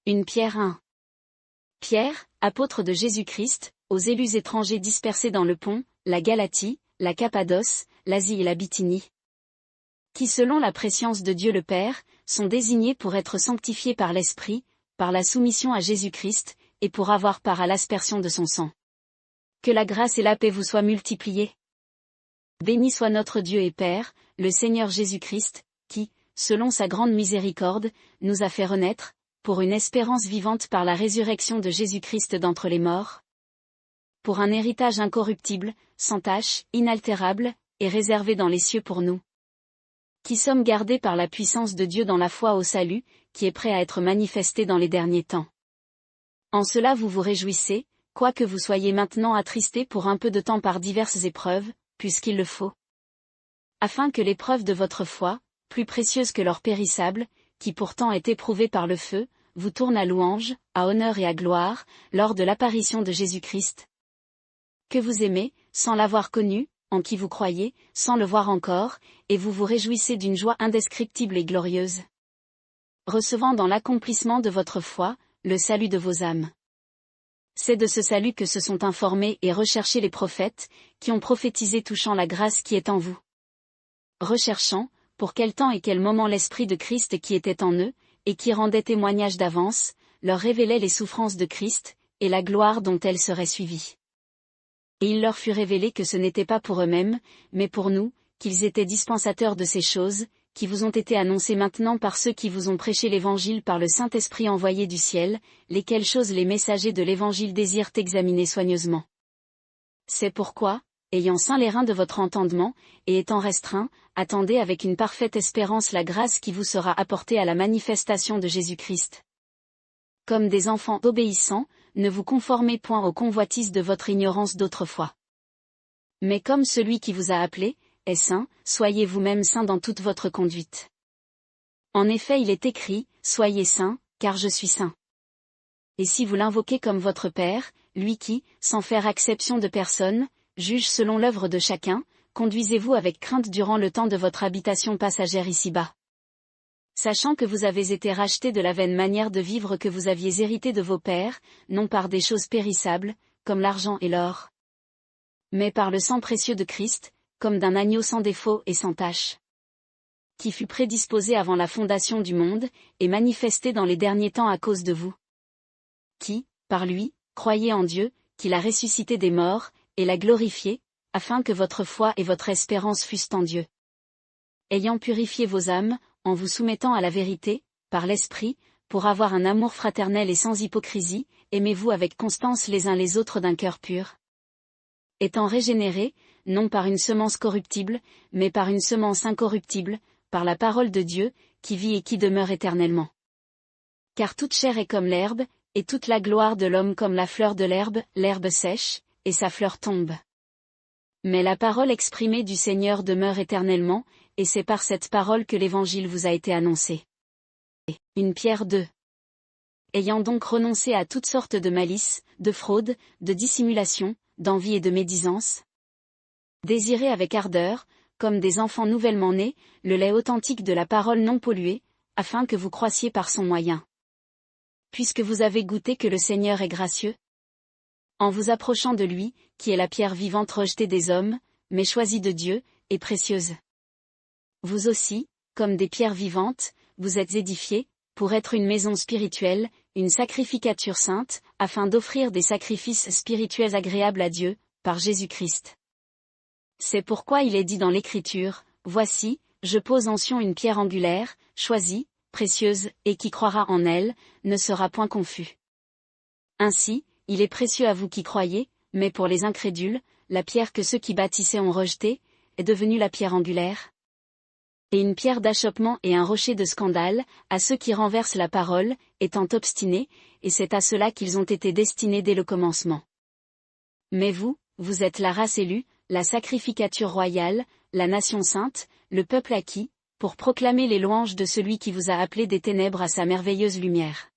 Une Pierre 1. Pierre, apôtre de Jésus-Christ, aux élus étrangers dispersés dans le Pont, la Galatie, la Cappadoce, l'Asie et la Bithynie, qui selon la prescience de Dieu le Père, sont désignés pour être sanctifiés par l'Esprit, par la soumission à Jésus-Christ, et pour avoir part à l'aspersion de son sang. Que la grâce et la paix vous soient multipliées. Béni soit notre Dieu et Père, le Seigneur Jésus-Christ, qui, selon sa grande miséricorde, nous a fait renaître, pour une espérance vivante par la résurrection de Jésus-Christ d'entre les morts, pour un héritage incorruptible, sans tache, inaltérable, et réservé dans les cieux pour nous, qui sommes gardés par la puissance de Dieu dans la foi au salut, qui est prêt à être manifesté dans les derniers temps. En cela vous vous réjouissez, quoique vous soyez maintenant attristés pour un peu de temps par diverses épreuves, puisqu'il le faut, afin que l'épreuve de votre foi, plus précieuse que l'or périssable, qui pourtant est éprouvée par le feu, vous tourne à louange, à honneur et à gloire, lors de l'apparition de Jésus-Christ, que vous aimez, sans l'avoir connu, en qui vous croyez, sans le voir encore, et vous vous réjouissez d'une joie indescriptible et glorieuse, recevant dans l'accomplissement de votre foi, le salut de vos âmes. C'est de ce salut que se sont informés et recherchés les prophètes, qui ont prophétisé touchant la grâce qui est en vous. Recherchant, pour quel temps et quel moment l'Esprit de Christ qui était en eux, et qui rendait témoignage d'avance, leur révélait les souffrances de Christ, et la gloire dont elles seraient suivies. Et il leur fut révélé que ce n'était pas pour eux-mêmes, mais pour nous, qu'ils étaient dispensateurs de ces choses, qui vous ont été annoncées maintenant par ceux qui vous ont prêché l'Évangile par le Saint-Esprit envoyé du ciel, lesquelles choses les messagers de l'Évangile désirent examiner soigneusement. C'est pourquoi, ayant ceint les reins de votre entendement, et étant restreints, attendez avec une parfaite espérance la grâce qui vous sera apportée à la manifestation de Jésus-Christ. Comme des enfants obéissants, ne vous conformez point aux convoitises de votre ignorance d'autrefois. Mais comme celui qui vous a appelé est saint, soyez vous-même saints dans toute votre conduite. En effet, il est écrit, soyez saints, car je suis saint. Et si vous l'invoquez comme votre Père, lui qui, sans faire acception de personne, juge selon l'œuvre de chacun, conduisez-vous avec crainte durant le temps de votre habitation passagère ici-bas. Sachant que vous avez été rachetés de la vaine manière de vivre que vous aviez héritée de vos pères, non par des choses périssables, comme l'argent et l'or, mais par le sang précieux de Christ, comme d'un agneau sans défaut et sans tache, qui fut prédisposé avant la fondation du monde, et manifesté dans les derniers temps à cause de vous, qui, par lui, croyez en Dieu, qui l'a ressuscité des morts, et l'a glorifié, afin que votre foi et votre espérance fussent en Dieu. Ayant purifié vos âmes, en vous soumettant à la vérité, par l'Esprit, pour avoir un amour fraternel et sans hypocrisie, aimez-vous avec constance les uns les autres d'un cœur pur. Étant régénérés, non par une semence corruptible, mais par une semence incorruptible, par la parole de Dieu, qui vit et qui demeure éternellement. Car toute chair est comme l'herbe, et toute la gloire de l'homme comme la fleur de l'herbe sèche, et sa fleur tombe. Mais la parole exprimée du Seigneur demeure éternellement, et c'est par cette parole que l'Évangile vous a été annoncé. Une Pierre 2. Ayant donc renoncé à toutes sortes de malice, de fraude, de dissimulation, d'envie et de médisance, désirez avec ardeur, comme des enfants nouvellement nés, le lait authentique de la parole non polluée, afin que vous croissiez par son moyen. Puisque vous avez goûté que le Seigneur est gracieux, en vous approchant de lui, qui est la pierre vivante rejetée des hommes, mais choisie de Dieu, et précieuse. Vous aussi, comme des pierres vivantes, vous êtes édifiés, pour être une maison spirituelle, une sacrificature sainte, afin d'offrir des sacrifices spirituels agréables à Dieu, par Jésus-Christ. C'est pourquoi il est dit dans l'Écriture, voici, je pose en Sion une pierre angulaire, choisie, précieuse, et qui croira en elle, ne sera point confus. Ainsi, il est précieux à vous qui croyez, mais pour les incrédules, la pierre que ceux qui bâtissaient ont rejetée, est devenue la pierre angulaire, et une pierre d'achoppement et un rocher de scandale, à ceux qui renversent la parole, étant obstinés, et c'est à cela qu'ils ont été destinés dès le commencement. Mais vous, vous êtes la race élue, la sacrificature royale, la nation sainte, le peuple acquis, pour proclamer les louanges de celui qui vous a appelés des ténèbres à sa merveilleuse lumière.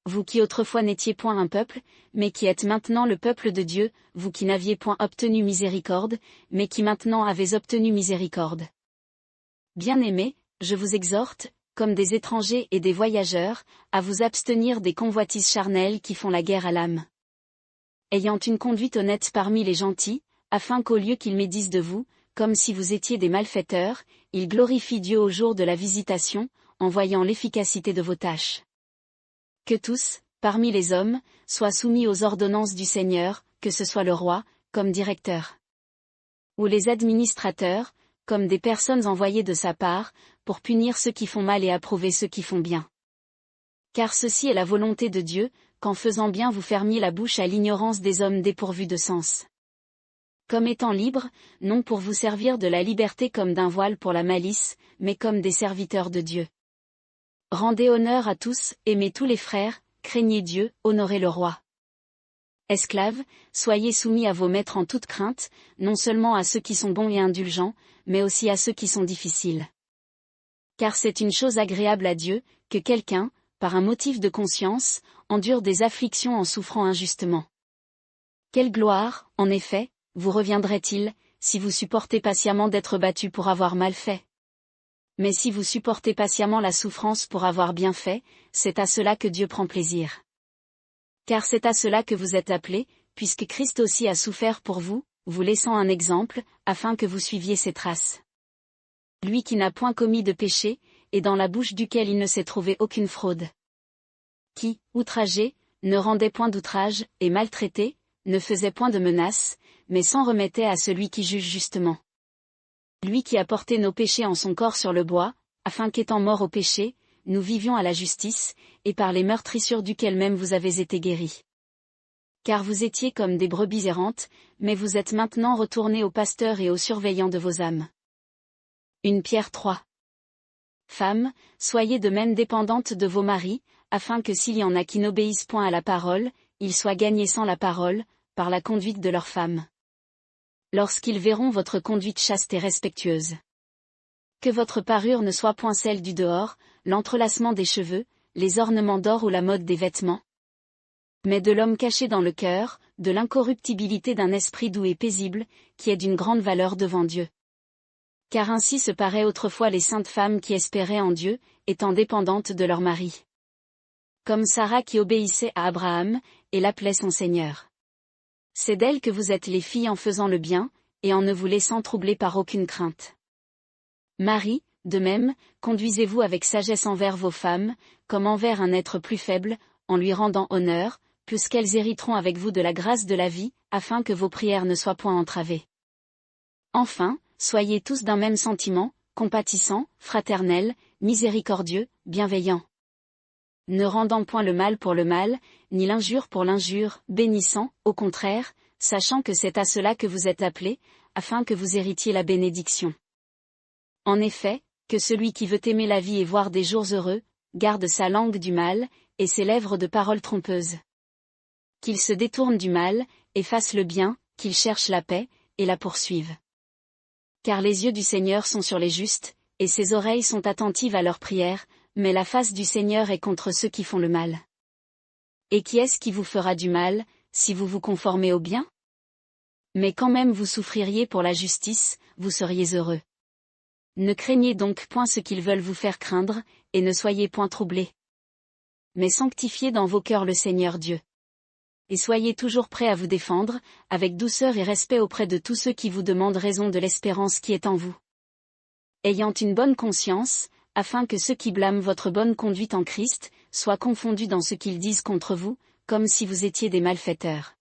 Vous qui autrefois n'étiez point un peuple, mais qui êtes maintenant le peuple de Dieu, vous qui n'aviez point obtenu miséricorde, mais qui maintenant avez obtenu miséricorde. Bien-aimés, je vous exhorte, comme des étrangers et des voyageurs, à vous abstenir des convoitises charnelles qui font la guerre à l'âme. Ayant une conduite honnête parmi les gentils, afin qu'au lieu qu'ils médisent de vous, comme si vous étiez des malfaiteurs, ils glorifient Dieu au jour de la visitation, en voyant l'efficacité de vos tâches. Que tous, parmi les hommes, soient soumis aux ordonnances du Seigneur, que ce soit le roi, comme directeur, ou les administrateurs, comme des personnes envoyées de sa part, pour punir ceux qui font mal et approuver ceux qui font bien. Car ceci est la volonté de Dieu, qu'en faisant bien vous fermiez la bouche à l'ignorance des hommes dépourvus de sens. Comme étant libres, non pour vous servir de la liberté comme d'un voile pour la malice, mais comme des serviteurs de Dieu. Rendez honneur à tous, aimez tous les frères, craignez Dieu, honorez le roi. Esclaves, soyez soumis à vos maîtres en toute crainte, non seulement à ceux qui sont bons et indulgents, mais aussi à ceux qui sont difficiles. Car c'est une chose agréable à Dieu, que quelqu'un, par un motif de conscience, endure des afflictions en souffrant injustement. Quelle gloire, en effet, vous reviendrait-il, si vous supportez patiemment d'être battu pour avoir mal fait? Mais si vous supportez patiemment la souffrance pour avoir bien fait, c'est à cela que Dieu prend plaisir. Car c'est à cela que vous êtes appelés, puisque Christ aussi a souffert pour vous, vous laissant un exemple, afin que vous suiviez ses traces. Lui qui n'a point commis de péché, et dans la bouche duquel il ne s'est trouvé aucune fraude. Qui, outragé, ne rendait point d'outrage, et maltraité, ne faisait point de menaces, mais s'en remettait à celui qui juge justement. Lui qui a porté nos péchés en son corps sur le bois, afin qu'étant morts au péché, nous vivions à la justice, et par les meurtrissures duquel même vous avez été guéris. Car vous étiez comme des brebis errantes, mais vous êtes maintenant retournés au pasteur et au surveillant de vos âmes. 1 Pierre 3. Femmes, soyez de même dépendantes de vos maris, afin que s'il y en a qui n'obéissent point à la parole, ils soient gagnés sans la parole, par la conduite de leurs femmes. Lorsqu'ils verront votre conduite chaste et respectueuse. Que votre parure ne soit point celle du dehors, l'entrelacement des cheveux, les ornements d'or ou la mode des vêtements. Mais de l'homme caché dans le cœur, de l'incorruptibilité d'un esprit doux et paisible, qui est d'une grande valeur devant Dieu. Car ainsi se paraient autrefois les saintes femmes qui espéraient en Dieu, étant dépendantes de leur mari. Comme Sarah qui obéissait à Abraham, et l'appelait son Seigneur. C'est d'elle que vous êtes les filles en faisant le bien, et en ne vous laissant troubler par aucune crainte. Marie, de même, conduisez-vous avec sagesse envers vos femmes, comme envers un être plus faible, en lui rendant honneur, puisqu'elles hériteront avec vous de la grâce de la vie, afin que vos prières ne soient point entravées. Enfin, soyez tous d'un même sentiment, compatissants, fraternels, miséricordieux, bienveillants. Ne rendant point le mal pour le mal, ni l'injure pour l'injure, bénissant, au contraire, sachant que c'est à cela que vous êtes appelés, afin que vous héritiez la bénédiction. En effet, que celui qui veut aimer la vie et voir des jours heureux, garde sa langue du mal, et ses lèvres de paroles trompeuses. Qu'il se détourne du mal, et fasse le bien, qu'il cherche la paix, et la poursuive. Car les yeux du Seigneur sont sur les justes, et ses oreilles sont attentives à leurs prières, mais la face du Seigneur est contre ceux qui font le mal. Et qui est-ce qui vous fera du mal, si vous vous conformez au bien? Mais quand même vous souffririez pour la justice, vous seriez heureux. Ne craignez donc point ce qu'ils veulent vous faire craindre, et ne soyez point troublés. Mais sanctifiez dans vos cœurs le Seigneur Dieu. Et soyez toujours prêts à vous défendre, avec douceur et respect auprès de tous ceux qui vous demandent raison de l'espérance qui est en vous. Ayant une bonne conscience, afin que ceux qui blâment votre bonne conduite en Christ, soient confondus dans ce qu'ils disent contre vous, comme si vous étiez des malfaiteurs.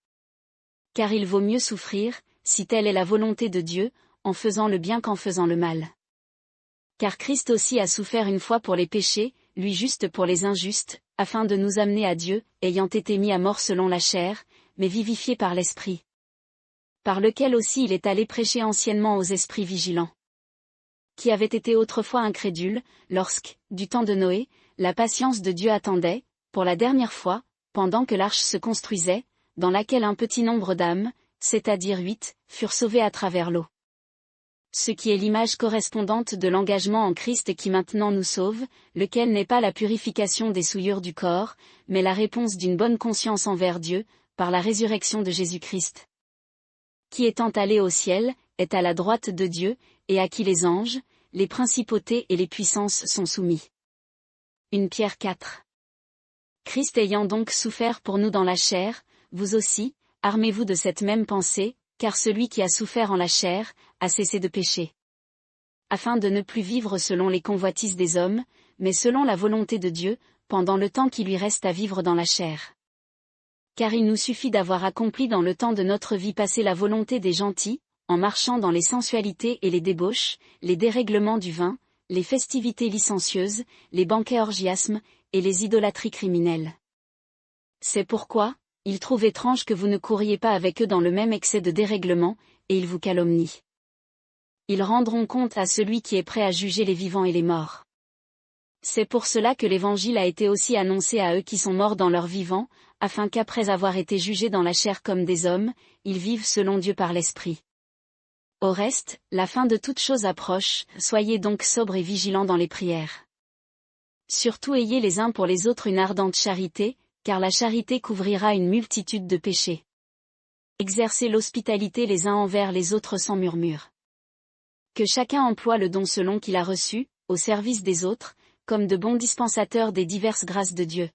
Car il vaut mieux souffrir, si telle est la volonté de Dieu, en faisant le bien qu'en faisant le mal. Car Christ aussi a souffert une fois pour les péchés, lui juste pour les injustes, afin de nous amener à Dieu, ayant été mis à mort selon la chair, mais vivifié par l'Esprit. Par lequel aussi il est allé prêcher anciennement aux esprits vigilants. Qui avaient été autrefois incrédules, lorsque, du temps de Noé, la patience de Dieu attendait, pour la dernière fois, pendant que l'arche se construisait, dans laquelle un petit nombre d'âmes, c'est-à-dire 8, furent sauvées à travers l'eau. Ce qui est l'image correspondante de l'engagement en Christ qui maintenant nous sauve, lequel n'est pas la purification des souillures du corps, mais la réponse d'une bonne conscience envers Dieu, par la résurrection de Jésus-Christ. Qui étant allé au ciel, est à la droite de Dieu, et à qui les anges, les principautés et les puissances sont soumis. 1 Pierre 4. Christ ayant donc souffert pour nous dans la chair, vous aussi, armez-vous de cette même pensée, car celui qui a souffert en la chair, a cessé de pécher. Afin de ne plus vivre selon les convoitises des hommes, mais selon la volonté de Dieu, pendant le temps qui lui reste à vivre dans la chair. Car il nous suffit d'avoir accompli dans le temps de notre vie passée la volonté des gentils, en marchant dans les sensualités et les débauches, les dérèglements du vin, les festivités licencieuses, les banquets orgiasmes, et les idolâtries criminelles. C'est pourquoi, ils trouvent étrange que vous ne couriez pas avec eux dans le même excès de dérèglement, et ils vous calomnient. Ils rendront compte à celui qui est prêt à juger les vivants et les morts. C'est pour cela que l'Évangile a été aussi annoncé à eux qui sont morts dans leur vivant, afin qu'après avoir été jugés dans la chair comme des hommes, ils vivent selon Dieu par l'Esprit. Au reste, la fin de toute chose approche, soyez donc sobres et vigilants dans les prières. Surtout ayez les uns pour les autres une ardente charité, car la charité couvrira une multitude de péchés. Exercez l'hospitalité les uns envers les autres sans murmure. Que chacun emploie le don selon qu'il a reçu, au service des autres, comme de bons dispensateurs des diverses grâces de Dieu.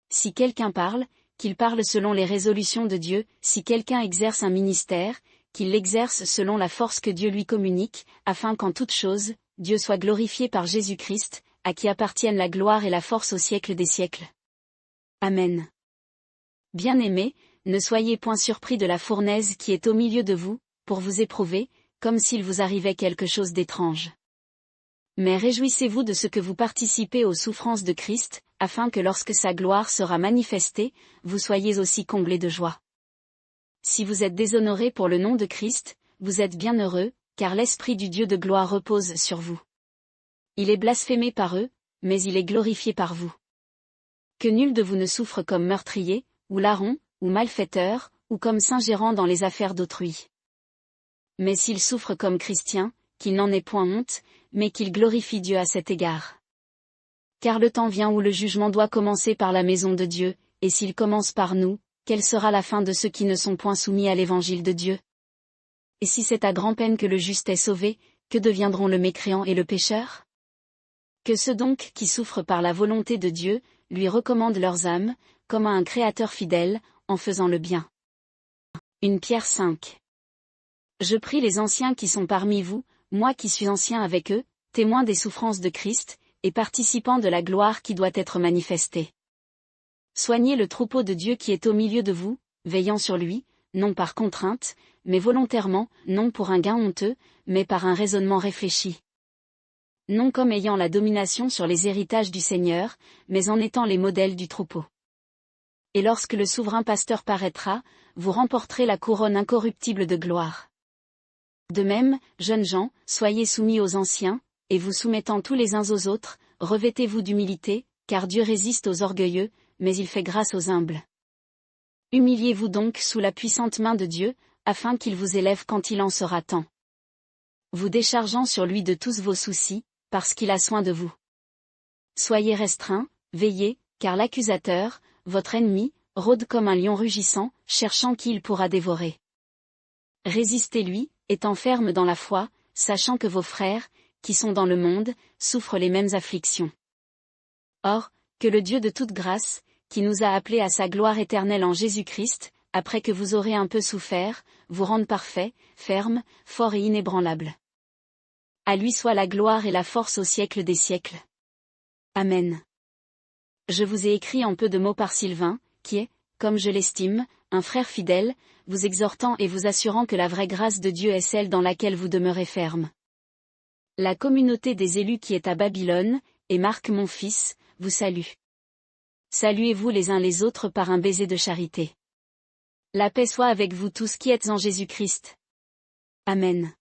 Si quelqu'un parle, qu'il parle selon les résolutions de Dieu, si quelqu'un exerce un ministère, qu'il l'exerce selon la force que Dieu lui communique, afin qu'en toute chose, Dieu soit glorifié par Jésus-Christ, à qui appartiennent la gloire et la force au siècle des siècles. Amen. Bien-aimés, ne soyez point surpris de la fournaise qui est au milieu de vous, pour vous éprouver, comme s'il vous arrivait quelque chose d'étrange. Mais réjouissez-vous de ce que vous participez aux souffrances de Christ, afin que lorsque sa gloire sera manifestée, vous soyez aussi comblés de joie. Si vous êtes déshonorés pour le nom de Christ, vous êtes bien heureux, car l'Esprit du Dieu de gloire repose sur vous. Il est blasphémé par eux, mais il est glorifié par vous. Que nul de vous ne souffre comme meurtrier, ou larron, ou malfaiteur, ou comme s'ingérant dans les affaires d'autrui. Mais s'il souffre comme chrétien, qu'il n'en ait point honte, mais qu'il glorifie Dieu à cet égard. Car le temps vient où le jugement doit commencer par la maison de Dieu, et s'il commence par nous, quelle sera la fin de ceux qui ne sont point soumis à l'évangile de Dieu? Et si c'est à grand-peine que le juste est sauvé, que deviendront le mécréant et le pécheur? Que ceux donc qui souffrent par la volonté de Dieu, lui recommandent leurs âmes, comme à un Créateur fidèle, en faisant le bien. 1 Pierre 5. Je prie les anciens qui sont parmi vous, moi qui suis ancien avec eux, témoins des souffrances de Christ, et participants de la gloire qui doit être manifestée. Soignez le troupeau de Dieu qui est au milieu de vous, veillant sur lui, non par contrainte, mais volontairement, non pour un gain honteux, mais par un raisonnement réfléchi. Non comme ayant la domination sur les héritages du Seigneur, mais en étant les modèles du troupeau. Et lorsque le souverain pasteur paraîtra, vous remporterez la couronne incorruptible de gloire. De même, jeunes gens, soyez soumis aux anciens, et vous soumettant tous les uns aux autres, revêtez-vous d'humilité, car Dieu résiste aux orgueilleux, mais il fait grâce aux humbles. Humiliez-vous donc sous la puissante main de Dieu, afin qu'il vous élève quand il en sera temps. Vous déchargeant sur lui de tous vos soucis, parce qu'il a soin de vous. Soyez restreints, veillez, car l'accusateur, votre ennemi, rôde comme un lion rugissant, cherchant qui il pourra dévorer. Résistez-lui, étant ferme dans la foi, sachant que vos frères, qui sont dans le monde, souffrent les mêmes afflictions. Or, que le Dieu de toute grâce, qui nous a appelés à sa gloire éternelle en Jésus-Christ, après que vous aurez un peu souffert, vous rende parfait, ferme, fort et inébranlable. À lui soit la gloire et la force au siècle des siècles. Amen. Je vous ai écrit en peu de mots par Sylvain, qui est, comme je l'estime, un frère fidèle, vous exhortant et vous assurant que la vraie grâce de Dieu est celle dans laquelle vous demeurez ferme. La communauté des élus qui est à Babylone, et Marc mon fils, vous salue. Saluez-vous les uns les autres par un baiser de charité. La paix soit avec vous tous qui êtes en Jésus-Christ. Amen.